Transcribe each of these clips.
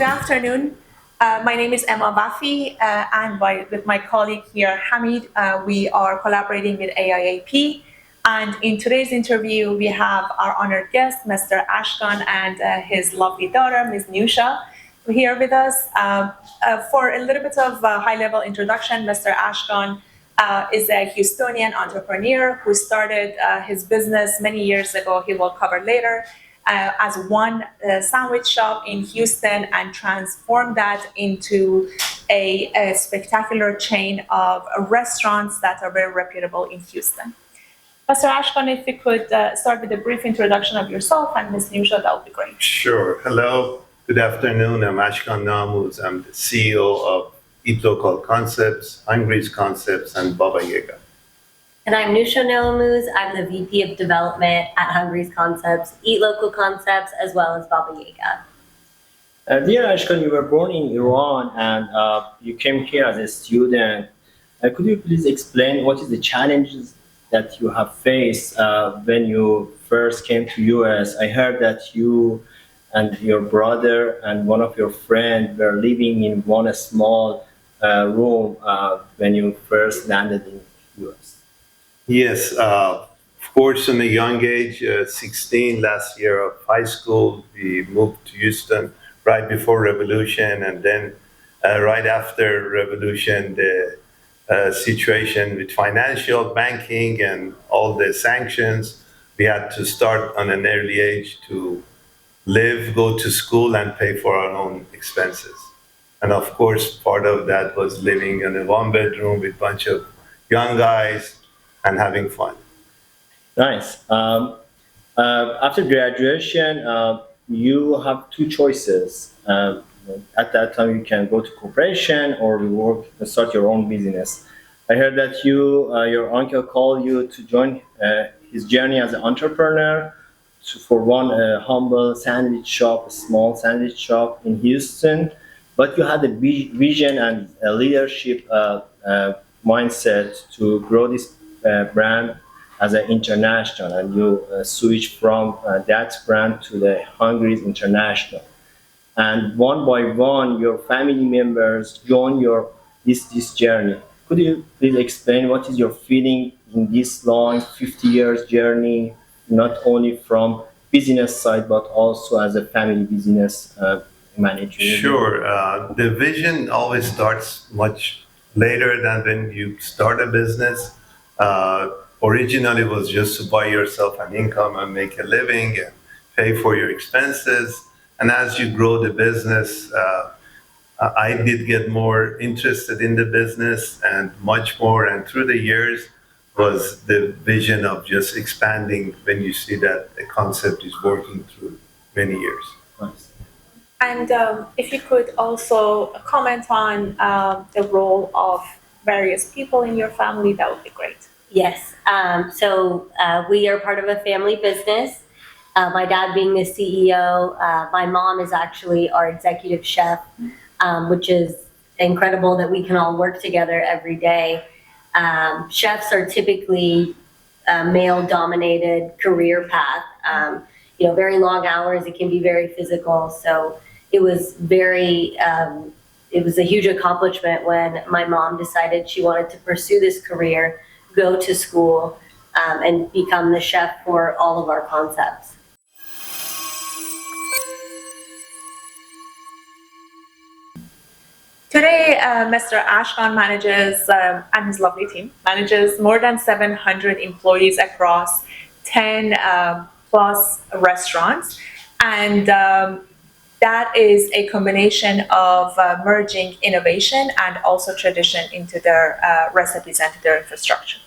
Good afternoon. My name is Emma Bafi, with my colleague here, Hamid, we are collaborating with AIAP. And in today's interview, we have our honored guest, Mr. Ashkan, and his lovely daughter, Ms. Nusha, here with us. For a little bit of a high-level introduction, Mr. Ashkan is a Houstonian entrepreneur who started his business many years ago. He will cover later. As one sandwich shop in Houston and transformed that into a spectacular chain of restaurants that are very reputable in Houston. Mr. Ashkan, if you could start with a brief introduction of yourself and Ms. Nusha, that would be great. Sure. Hello. Good afternoon. I'm Ashkan NowAmouz. I'm the CEO of Eat Local Concepts, Hungry's Concepts, and Baba Yaga. And I'm NowAmouz. I'm the VP of Development at Hungry's Concepts, Eat Local Concepts, as well as Baba Yaga. Dear Ashkan, you were born in Iran and you came here as a student. Could you please explain what is the challenges that you have faced when you first came to US? I heard that you and your brother and one of your friends were living in one small room when you first landed in US. Yes, of course, in a young age, 16, last year of high school, we moved to Houston right before Revolution. And then right after Revolution, the situation with financial banking and all the sanctions, we had to start on an early age to live, go to school, and pay for our own expenses. And of course, part of that was living in a one-bedroom with a bunch of young guys and having fun. Nice. After graduation, you have two choices. At that time, you can go to corporation or you work and start your own business. I heard that your uncle called you to join his journey as an entrepreneur for one humble sandwich shop, a small sandwich shop in Houston. But you had a vision and a leadership mindset to grow this brand as an international, and you switch from that brand to the Hungry's International. And one by one, your family members join this journey. Could you please explain what is your feeling in this long 50 years journey, not only from business side, but also as a family business manager? Sure. The vision always starts much later than when you start a business. Originally, it was just to buy yourself an income and make a living and pay for your expenses. And as you grow the business, I did get more interested in the business and much more. And through the years was the vision of just expanding when you see that a concept is working through many years. Nice. And if you could also comment on the role of various people in your family, that would be great. Yes. So we are part of a family business. My dad being the CEO. My mom is actually our executive chef, which is incredible that we can all work together every day. Chefs are typically a male-dominated career path. Very long hours. It can be very physical. So it was it was a huge accomplishment when my mom decided she wanted to pursue this career, go to school, and become the chef for all of our concepts. Today, Mr. Ashkan manages, and his lovely team, manages more than 700 employees across 10 plus restaurants. And that is a combination of merging innovation and also tradition into their recipes and to their infrastructure.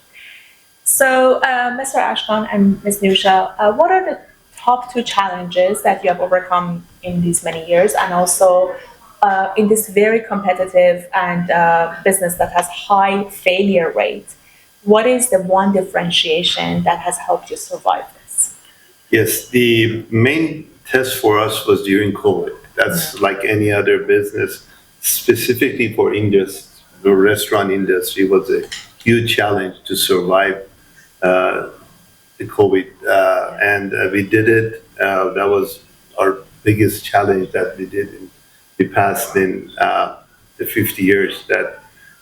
So, Mr. Ashkan and Ms. Nusha, what are the top two challenges that you have overcome in these many years, and also in this very competitive and business that has high failure rate? What is the one differentiation that has helped you survive this? Yes, the main test for us was during COVID. That's like any other business, specifically for the restaurant industry, was a huge challenge to survive the COVID. And we did it. That was our biggest challenge that we did in we passed in the 50 years that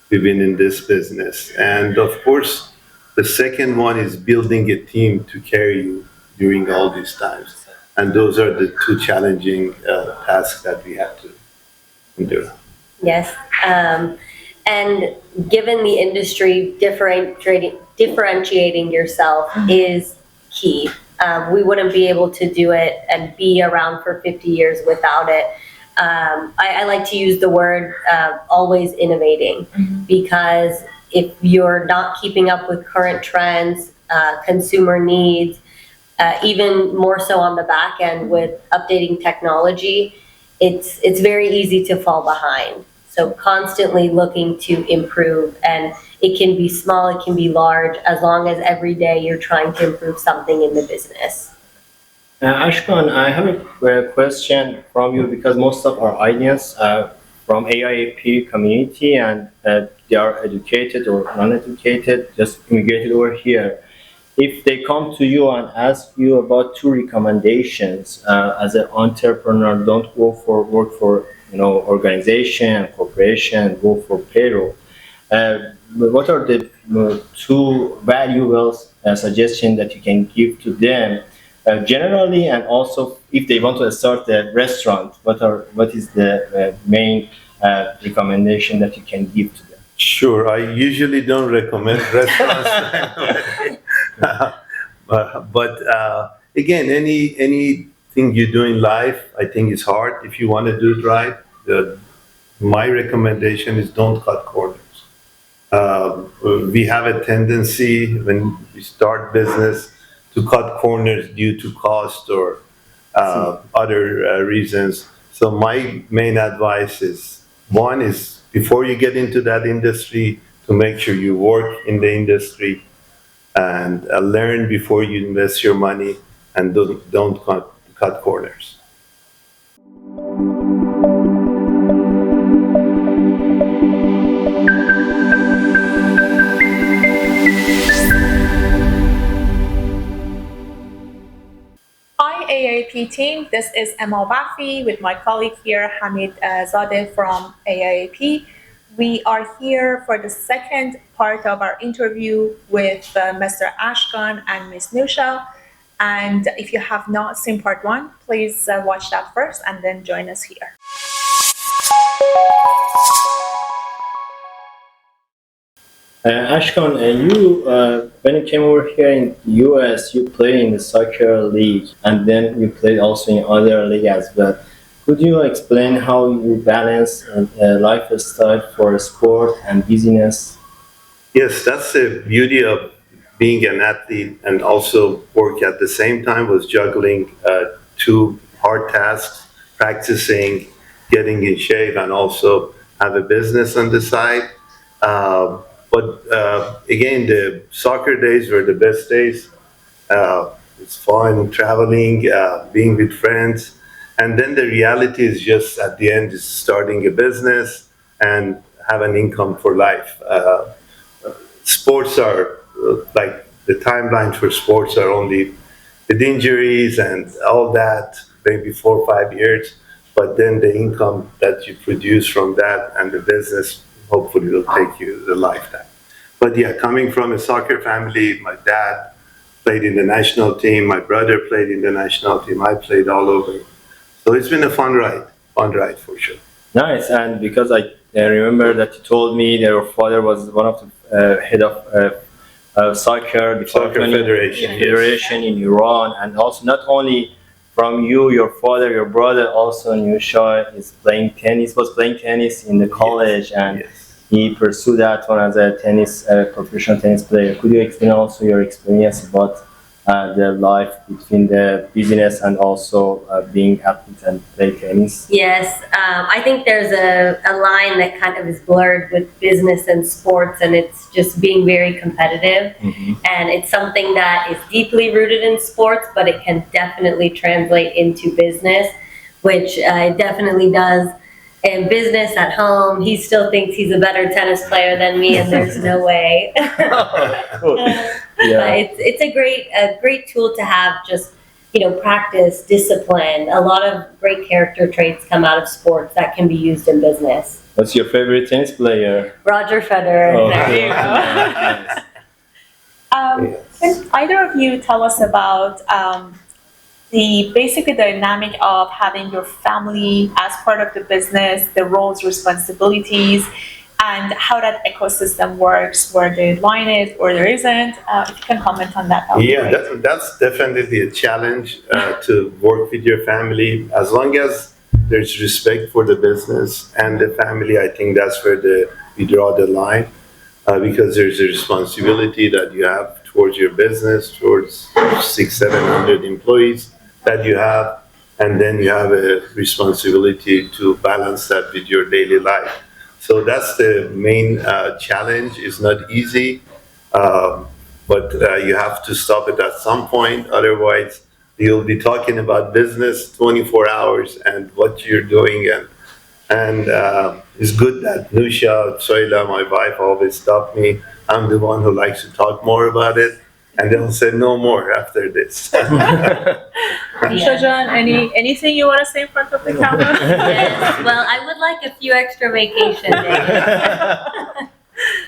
we've been in this business. And of course, the second one is building a team to carry you during all these times. And those are the two challenging tasks that we have to endure. Yes. And given the industry, differentiating yourself is key. We wouldn't be able to do it and be around for 50 years without it. I like to use the word always innovating, because if you're not keeping up with current trends, consumer needs, even more so on the back end with updating technology, it's very easy to fall behind. So constantly looking to improve, and it can be small, it can be large, as long as every day you're trying to improve something in the business. Ashkan, I have a question from you because most of our audience are from AIAP community and they are educated or non-educated, just immigrated over here. If they come to you and ask you about two recommendations as an entrepreneur, don't go for work for organization, corporation, go for payroll. What are the two valuable suggestions that you can give to them generally, and also if they want to start a restaurant, what is the main recommendation that you can give to them? Sure, I usually don't recommend restaurants. but again, anything you do in life, I think is hard. If you want to do it right, my recommendation is don't cut corners. We have a tendency when we start business to cut corners due to cost or other reasons. So my main advice is, one is before you get into that industry, to make sure you work in the industry and learn before you invest your money, and don't cut corners. Hi AIAP team, this is Emma Wafi with my colleague here, Hamid Zadeh from AIAP. We are here for the second part of our interview with Mr. Ashkan and Ms. Nusha. And if you have not seen part one, please watch that first and then join us here. Ashkan, you when you came over here in the US, you played in the soccer league, and then you played also in other league as well. Could you explain how you balance lifestyle for sport and business? Yes, that's the beauty of being an athlete and also work at the same time, was juggling two hard tasks, practicing, getting in shape, and also have a business on the side. But again, the soccer days were the best days. It's fun traveling, being with friends. And then the reality is just at the end is starting a business and have an income for life. Sports are like the timeline for sports are only with injuries and all that, maybe 4 or 5 years. But then the income that you produce from that and the business hopefully will take you the lifetime. But yeah, coming from a soccer family, my dad played in the national team, my brother played in the national team, I played all over. So it's been a fun ride for sure. Nice, and because I remember that you told me that your father was one of the head of soccer department Federation, federation in Iran, and also not only from you, your father, your brother, also Nusha is playing tennis. Was playing tennis in the college, and Yes. he pursued that one as a professional tennis player. Could you explain also your experience about the life between the business and also being athlete and play tennis? Yes, I think there's a line that kind of is blurred with business and sports, and it's just being very competitive. And it's something that is deeply rooted in sports, but it can definitely translate into business, which it definitely does. In business at home, he still thinks he's a better tennis player than me, and there's no way. Cool. But it's a great tool to have, just practice, discipline. A lot of great character traits come out of sports that can be used in business. What's your favorite tennis player? Roger Federer. Oh, There you go. nice. Can either of you tell us about the basic dynamic of having your family as part of the business, the roles, responsibilities, and how that ecosystem works, where the line is or there isn't? If you can comment on that, that would be Yeah, great. that's definitely a challenge to work with your family. As long as there's respect for the business and the family, I think that's where we draw the line because there's a responsibility that you have towards your business, towards 600-700 employees that you have, and then you have a responsibility to balance that with your daily life. So that's the main challenge. It's not easy. But you have to stop it at some point. Otherwise, you'll be talking about business 24 hours and what you're doing. And it's good that Nusha, Soila, my wife, always stop me. I'm the one who likes to talk more about it. And they'll say no more after this. Shajan, anything you want to say in front of the camera? Yes. Well, I would like a few extra vacation days.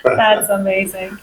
That's amazing.